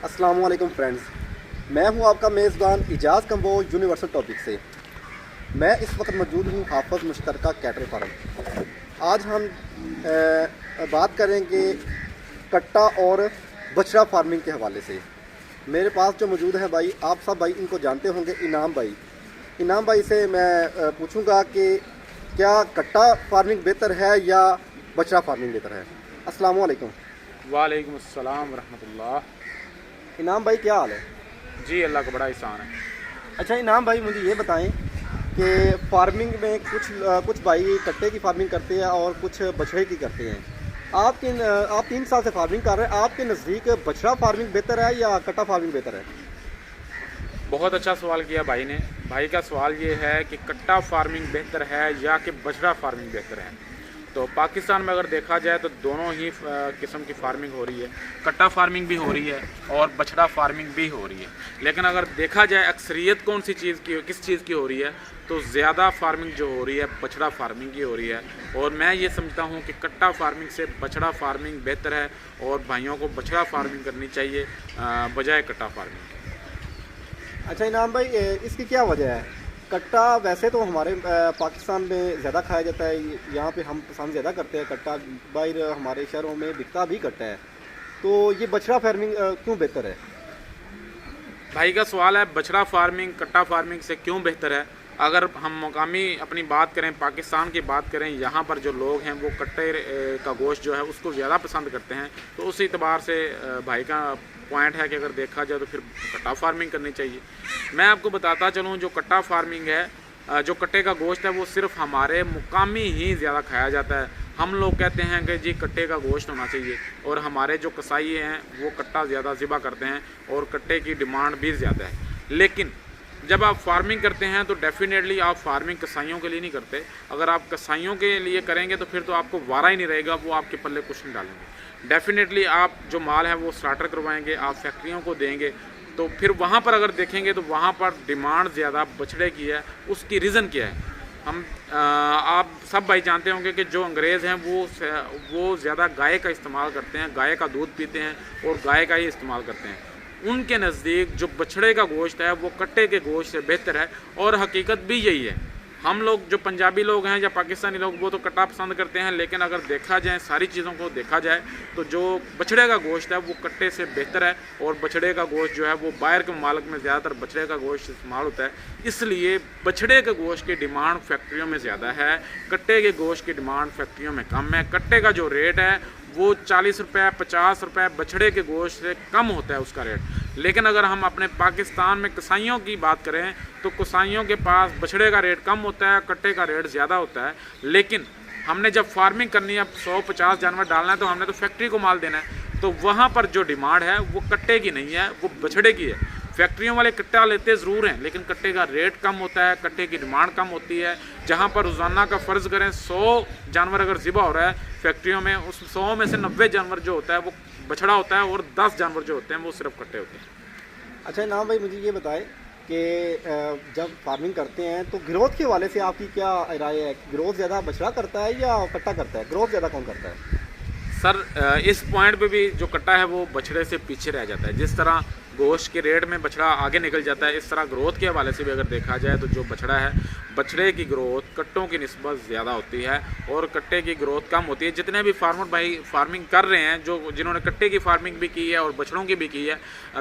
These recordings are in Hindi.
अस्सलाम वालेकुम फ्रेंड्स, मैं हूं आपका मेज़बान इजाज़ कम्बो यूनिवर्सल टॉपिक से। मैं इस वक्त मौजूद हूं हाफिज़ मुश्तरका कैटल फार्म। आज हम बात करेंगे कट्टा और बछड़ा फार्मिंग के हवाले से। मेरे पास जो मौजूद है भाई, आप सब भाई इनको जानते होंगे, इनाम भाई। इनाम भाई से मैं पूछूंगा कि क्या कट्टा फार्मिंग बेहतर है या बछड़ा फार्मिंग बेहतर है। अस्सलाम वालेकुम। वालेकुम अस्सलाम रहमतुल्लाह। इनाम भाई क्या हाल है? जी अल्लाह का बड़ा एहसान है। अच्छा इनाम भाई, मुझे ये बताएं कि फार्मिंग में कुछ भाई कट्टे की फार्मिंग करते हैं और कुछ बछड़े की करते हैं। आप 3 साल से फार्मिंग कर रहे हैं, आपके नज़दीक बछड़ा फार्मिंग बेहतर है या कट्टा फार्मिंग बेहतर है? बहुत अच्छा सवाल किया भाई ने। भाई का सवाल ये है कि कट्टा फार्मिंग बेहतर है या कि बछड़ा फार्मिंग बेहतर है। तो पाकिस्तान में अगर देखा जाए तो दोनों ही किस्म की फार्मिंग हो रही है। कट्टा फार्मिंग भी हो रही है और बछड़ा फार्मिंग भी हो रही है। लेकिन अगर देखा जाए अक्सरियत कौन सी चीज़ की, किस चीज़ की हो रही है, तो ज़्यादा फार्मिंग जो हो रही है बछड़ा फार्मिंग की हो रही है। और मैं ये समझता हूँ कि कट्टा फार्मिंग से बछड़ा फार्मिंग बेहतर है और भाइयों को बछड़ा फार्मिंग करनी चाहिए बजाय कट्टा फार्मिंग के। अच्छा इनाम भाई, इसकी क्या वजह है? कट्टा वैसे तो हमारे पाकिस्तान में ज़्यादा खाया जाता है, यहाँ पे हम पसंद ज़्यादा करते हैं कट्टा। बाहर हमारे शहरों में बिकता भी कट्टा है, तो ये बछड़ा फार्मिंग क्यों बेहतर है? भाई का सवाल है बछड़ा फार्मिंग कट्टा फार्मिंग से क्यों बेहतर है। अगर हम मुकामी अपनी बात करें, पाकिस्तान की बात करें, यहाँ पर जो लोग हैं वो कट्टे का गोश्त जो है उसको ज़्यादा पसंद करते हैं। तो उस एतबार से भाई का पॉइंट है कि अगर देखा जाए तो फिर कट्टा फार्मिंग करनी चाहिए। मैं आपको बताता चलूँ, जो कट्टा फार्मिंग है, जो कट्टे का गोश्त है वो सिर्फ हमारे मुकामी ही ज़्यादा खाया जाता है। हम लोग कहते हैं कि जी कट्टे का गोश्त होना चाहिए, और हमारे जो कसाई हैं वो कट्टा ज़्यादा ज़िबा करते हैं और कट्टे की डिमांड भी ज़्यादा है। लेकिन जब आप फार्मिंग करते हैं तो डेफिनेटली आप फार्मिंग कसाईयों के लिए नहीं करते। अगर आप कसाईयों के लिए करेंगे तो फिर तो आपको वारा ही नहीं रहेगा, वो आपके पल्ले कुछ नहीं डालेंगे। डेफिनेटली आप जो माल है वो स्टार्टर करवाएंगे, आप फैक्ट्रियों को देंगे, तो फिर वहाँ पर अगर देखेंगे तो वहाँ पर डिमांड ज़्यादा बछड़े की है। उसकी रीज़न क्या है? आप सब भाई जानते होंगे कि जो अंग्रेज़ हैं वो ज़्यादा गाय का इस्तेमाल करते हैं, गाय का दूध पीते हैं और गाय का ही इस्तेमाल करते हैं। उनके नज़दीक जो बछड़े का गोश्त है वो कट्टे के गोश्त से बेहतर है, और हकीकत भी यही है। हम लोग जो पंजाबी लोग हैं या पाकिस्तानी लोग वो तो कट्टा पसंद करते हैं, लेकिन अगर देखा जाए, सारी चीज़ों को देखा जाए, तो जो बछड़े का गोश्त है वो कट्टे से बेहतर है। और बछड़े का गोश्त जो है वो बाहर के ममालिक में ज़्यादातर बछड़े का गोश्त इस्तेमाल होता है, इसलिए बछड़े के गोश्त की डिमांड फैक्ट्रियों में ज़्यादा है, कट्टे के गोश्त की डिमांड फैक्ट्रियों में कम है। कट्टे का जो रेट है वो 40 रुपये 50 रुपये बछड़े के गोश्त से कम होता है उसका रेट। लेकिन अगर हम अपने पाकिस्तान में कसाईयों की बात करें तो कसाईयों के पास बछड़े का रेट कम होता है, कट्टे का रेट ज़्यादा होता है। लेकिन हमने जब फार्मिंग करनी है, 100-50 जानवर डालना है, तो हमने तो फैक्ट्री को माल देना है, तो वहाँ पर जो डिमांड है वो कट्टे की नहीं है, वो बछड़े की है। फैक्ट्रियों वाले कट्टा लेते ज़रूर हैं, लेकिन कट्टे का रेट कम होता है, कट्टे की डिमांड कम होती है। जहाँ पर रोज़ाना का फ़र्ज़ करें 100 जानवर अगर ज़िबा हो रहा है फैक्ट्रियों में, उस 100 में से 90 जानवर जो होता है वो बछड़ा होता है और 10 जानवर जो होते हैं वो सिर्फ कट्टे होते हैं। अच्छा इनाम भाई, मुझे ये बताएं कि जब फार्मिंग करते हैं तो ग्रोथ के हवाले से आपकी क्या राय है? ग्रोथ ज़्यादा बछड़ा करता है या कट्टा करता है? ग्रोथ ज़्यादा कौन करता है? सर इस पॉइंट पे भी जो कट्टा है वो बछड़े से पीछे रह जाता है। जिस तरह गोश्त के रेट में बछड़ा आगे निकल जाता है, इस तरह ग्रोथ के हवाले से भी अगर देखा जाए तो जो बछड़ा है, बछड़े की ग्रोथ कट्टों की निस्बत ज़्यादा होती है और कट्टे की ग्रोथ कम होती है। जितने भी फार्मर भाई फार्मिंग कर रहे हैं, जिन्होंने कट्टे की फार्मिंग भी की है और बछड़ों की भी की है,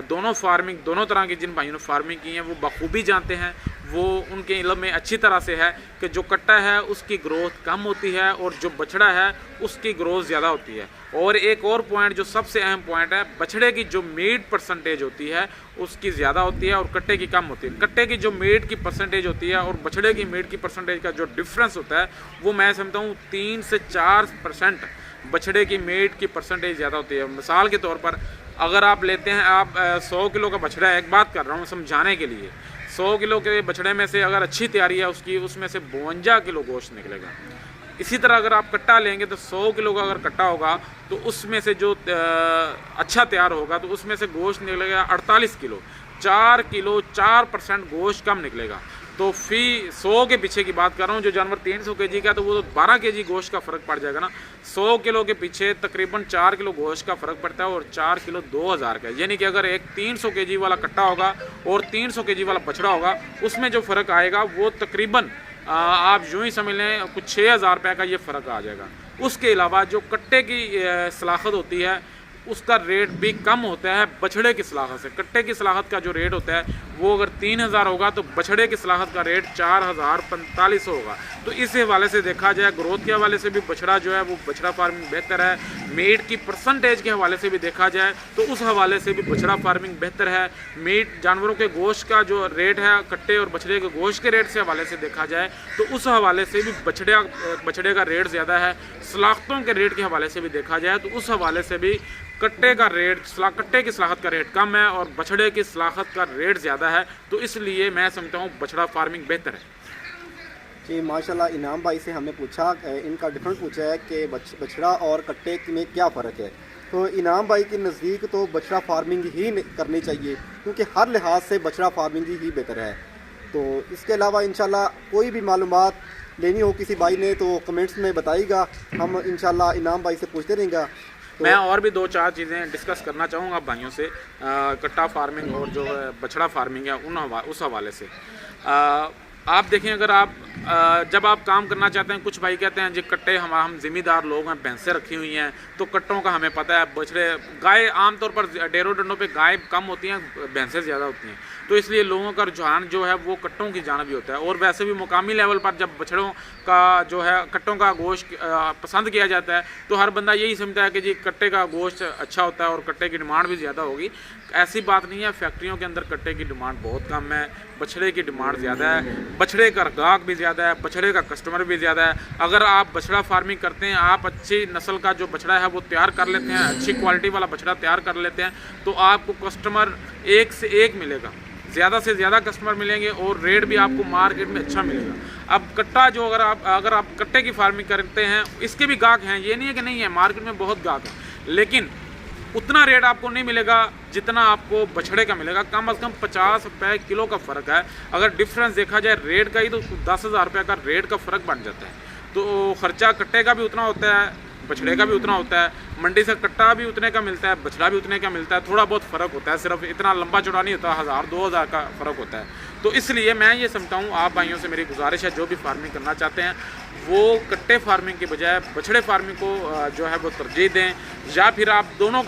दोनों तरह की जिन भाइयों ने फार्मिंग की है वो बखूबी जानते हैं, वो उनके इल्म में अच्छी तरह से है कि जो कट्टा है उसकी ग्रोथ कम होती है और जो बछड़ा है उसकी ग्रोथ ज़्यादा होती है। और एक और पॉइंट जो सबसे अहम पॉइंट है, बछड़े की जो मीट परसेंटेज होती है उसकी ज़्यादा होती है और कट्टे की कम होती है। कट्टे की जो मीट की परसेंटेज होती है और बछड़े की मीट की परसेंटेज का जो डिफरेंस होता है वो मैं समझता हूँ 3 से 4% बछड़े की मीट की परसेंटेज ज़्यादा होती है। मिसाल के तौर पर अगर आप लेते हैं, आप 100 किलो का बछड़ा है, एक बात कर रहा हूँ समझाने के लिए, 100 किलो के बछड़े में से अगर अच्छी तैयारी है उसकी, उसमें से 52 किलो गोश्त निकलेगा। इसी तरह अगर आप कट्टा लेंगे तो 100 किलो का अगर कट्टा होगा तो उसमें से जो अच्छा तैयार होगा तो उसमें से गोश्त निकलेगा 48 किलो, 4 किलो 4% गोश्त कम निकलेगा। तो फी 100 के पीछे की बात कर रहा हूँ, जो जानवर 300 kg का तो वो 12 kg गोश्त का फ़र्क पड़ जाएगा ना। 100 किलो के पीछे तकरीबन 4 किलो गोश्त का फ़र्क पड़ता है और 4 किलो 2000 का, यानी कि अगर एक 300 kg वाला कट्टा होगा और 300 kg वाला बछड़ा होगा, उसमें जो फ़र्क आएगा वो तकरीबन आप यूँ ही समझ लें कुछ 6000 रुपये का ये फ़र्क आ जाएगा। उसके अलावा जो कट्टे की सलाखत होती है उसका रेट भी कम होता है बछड़े की सलाखत से। कट्टे की सलाखत का जो रेट होता है वो अगर 3000 होगा तो बछड़े की सलाखत का रेट 4045 होगा। तो इस हवाले से देखा जाए, ग्रोथ के हवाले से भी बछड़ा जो है वो बछड़ा फार्मिंग बेहतर है। मीट की परसेंटेज के हवाले से भी देखा जाए तो उस हवाले से भी बछड़ा फार्मिंग बेहतर है। मीट जानवरों के गोश्त का जो रेट है कट्टे और बछड़े के गोश्त के रेट से हवाले से देखा जाए तो उस हवाले से भी बछड़े का रेट ज़्यादा है। सलाखतों के रेट के हवाले से भी देखा जाए तो उस हवाले से भी कट्टे का रेट कट्टे की सलाखत का रेट कम है और बछड़े की सलाखत का रेट ज़्यादा है। तो इसलिए मैं समझता हूँ बछड़ा फार्मिंग बेहतर है। जी माशाल्लाह, इनाम भाई से हमने पूछा, इनका डिफरेंट पूछा है कि बछड़ा और कट्टे में क्या फ़र्क है। तो इनाम भाई के नज़दीक तो बछड़ा फार्मिंग ही करनी चाहिए, क्योंकि हर लिहाज से बछड़ा फार्मिंग ही बेहतर है। तो इसके अलावा इंशाल्लाह कोई भी मालूमात लेनी हो किसी भाई ने तो कमेंट्स में बताइएगा, हम इंशाल्लाह इनाम भाई से पूछते रहेंगे। तो मैं और भी 2-4 चीज़ें डिस्कस करना चाहूँगा भाइयों से, कट्टा फार्मिंग और जो बछड़ा फार्मिंग है उस हवाले से। आप देखें, अगर आप जब आप काम करना चाहते हैं, कुछ भाई कहते हैं जी कट्टे हम ज़िम्मेदार लोग हैं, भैंसें रखी हुई हैं तो कट्टों का हमें पता है। बछड़े गाय आमतौर पर डेरों डंडों पे गाय कम होती हैं, भैंसें ज़्यादा होती हैं, तो इसलिए लोगों का रुझान जो है वो कट्टों की जानिब भी होता है। और वैसे भी मुकामी लेवल पर जब बछड़ों का जो है कट्टों का गोश्त पसंद किया जाता है तो हर बंदा यही समझता है कि जी कट्टे का गोश्त अच्छा होता है और कट्टे की डिमांड भी ज़्यादा होगी। ऐसी बात नहीं है, फैक्ट्रियों के अंदर कट्टे की डिमांड बहुत कम है, बछड़े की डिमांड ज़्यादा है, बछड़े का गाहक भी ज़्यादा है, बछड़े का कस्टमर भी ज़्यादा है। अगर आप बछड़ा फार्मिंग करते हैं, आप अच्छी नस्ल का जो बछड़ा है वो तैयार कर लेते हैं, अच्छी क्वालिटी वाला बछड़ा तैयार कर लेते हैं तो आपको कस्टमर एक से एक मिलेगा, ज़्यादा से ज़्यादा कस्टमर मिलेंगे और रेट भी आपको मार्केट में अच्छा मिलेगा। अब कट्टा जो अगर आप कट्टे की फार्मिंग करते हैं, इसके भी गाहक हैं, ये नहीं है कि नहीं है, मार्केट में बहुत गाहक है, लेकिन उतना रेट आपको नहीं मिलेगा जितना आपको बछड़े का मिलेगा। कम से कम 50 रुपये किलो का फ़र्क है। अगर डिफरेंस देखा जाए रेट का ही तो 10,000 रुपये का रेट का फ़र्क बन जाता है। तो ख़र्चा कट्टे का भी उतना होता है, बछड़े का भी उतना होता है, मंडी से कट्टा भी उतने का मिलता है, बछड़ा भी उतने का मिलता है, थोड़ा बहुत फ़र्क होता है, सिर्फ इतना लंबा चौड़ा नहीं होता, 1000-2000 का फ़र्क होता है। तो इसलिए मैं ये समझता हूँ, आप भाइयों से मेरी गुजारिश है, जो भी फार्मिंग करना चाहते हैं वो कट्टे फार्मिंग के बजाय बछड़े फार्मिंग को जो है वो तरजीह दें, या फिर आप दोनों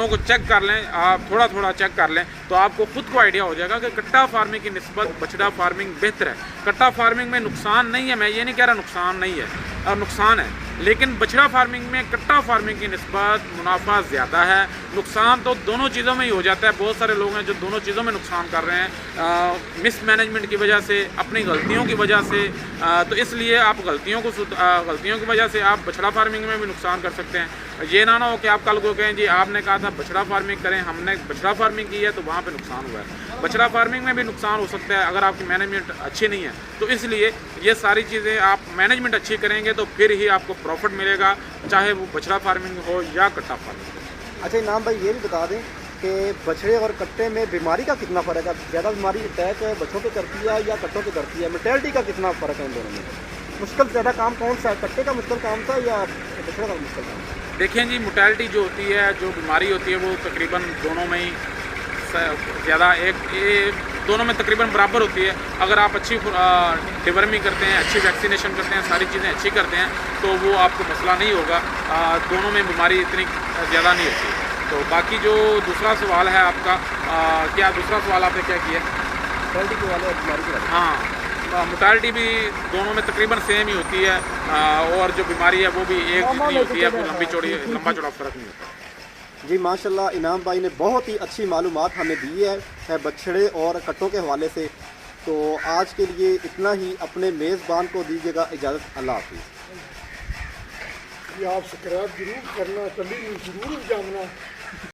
को चेक कर लें, आप थोड़ा थोड़ा चेक कर लें तो आपको खुद को आइडिया हो जाएगा कि कट्टा फार्मिंग की निस्बत बछड़ा फार्मिंग बेहतर है। कट्टा फार्मिंग में नुकसान नहीं है, मैं ये नहीं कह रहा नुकसान नहीं है, और नुकसान है, लेकिन बछड़ा फार्मिंग में कट्टा फार्मिंग की निस्बत मुनाफा ज़्यादा है। नुकसान तो दोनों चीज़ों में ही हो जाता है। बहुत सारे लोग हैं जो दोनों चीज़ों में नुकसान कर रहे हैं, मिस मैनेजमेंट की वजह से, अपनी गलतियों की वजह से। तो इसलिए आप गलतियों की वजह से आप बछड़ा फार्मिंग में भी नुकसान कर सकते हैं। ये ना हो कि आप कल को कहें जी आपने कहा था बछड़ा फार्मिंग करें, हमने बछड़ा फार्मिंग की है तो वहाँ पे नुकसान हुआ है। बछड़ा फार्मिंग में भी नुकसान हो सकता है अगर आपकी मैनेजमेंट अच्छी नहीं है। तो इसलिए ये सारी चीज़ें आप मैनेजमेंट अच्छी करेंगे तो फिर ही आपको प्रॉफिट मिलेगा, चाहे वो बछड़ा फार्मिंग हो या कट्टा फार्मिंग हो। अच्छा इनाम भाई, ये भी बता दें कि बछड़े और कट्टे में बीमारी का कितना फ़र्क है? ज़्यादा बीमारी अटैक बच्चों पे करती है या कट्टों पे करती है? मोर्टेलिटी का कितना फ़र्क है इन दोनों में? मुश्किल ज़्यादा काम कौन सा है, कट्टे का मुश्किल काम था या बछड़े का मुश्किल काम था? देखें जी, मोर्टेलिटी जो होती है, जो बीमारी होती है वो तकरीबन दोनों में ही ज़्यादा दोनों में तकरीबन बराबर होती है। अगर आप अच्छी डिवर्मिंग करते हैं, अच्छी वैक्सीनेशन करते हैं, सारी चीज़ें अच्छी करते हैं तो वो आपको मसला नहीं होगा, दोनों में बीमारी इतनी ज़्यादा नहीं होती। तो बाकी जो दूसरा सवाल है आपका, क्या दूसरा सवाल आपने क्या किया? मोर्टेलिटी के वाले बीमारी के, हाँ, मोर्टेलिटी भी दोनों में तकरीबन सेम ही होती है, और जो बीमारी है वो भी एक जितनी होती है, वो लंबा चौड़ा फ़र्क नहीं होता। जी माशाल्लाह, इनाम भाई ने बहुत ही अच्छी मालूमात हमें दी है बछड़े और कट्टों के हवाले से। तो आज के लिए इतना ही, अपने मेज़बान को दीजिएगा इजाज़त। अल्लाह हाफ़िज़। आप सब्सक्राइब जरूर करना, कभी जरूर जानना।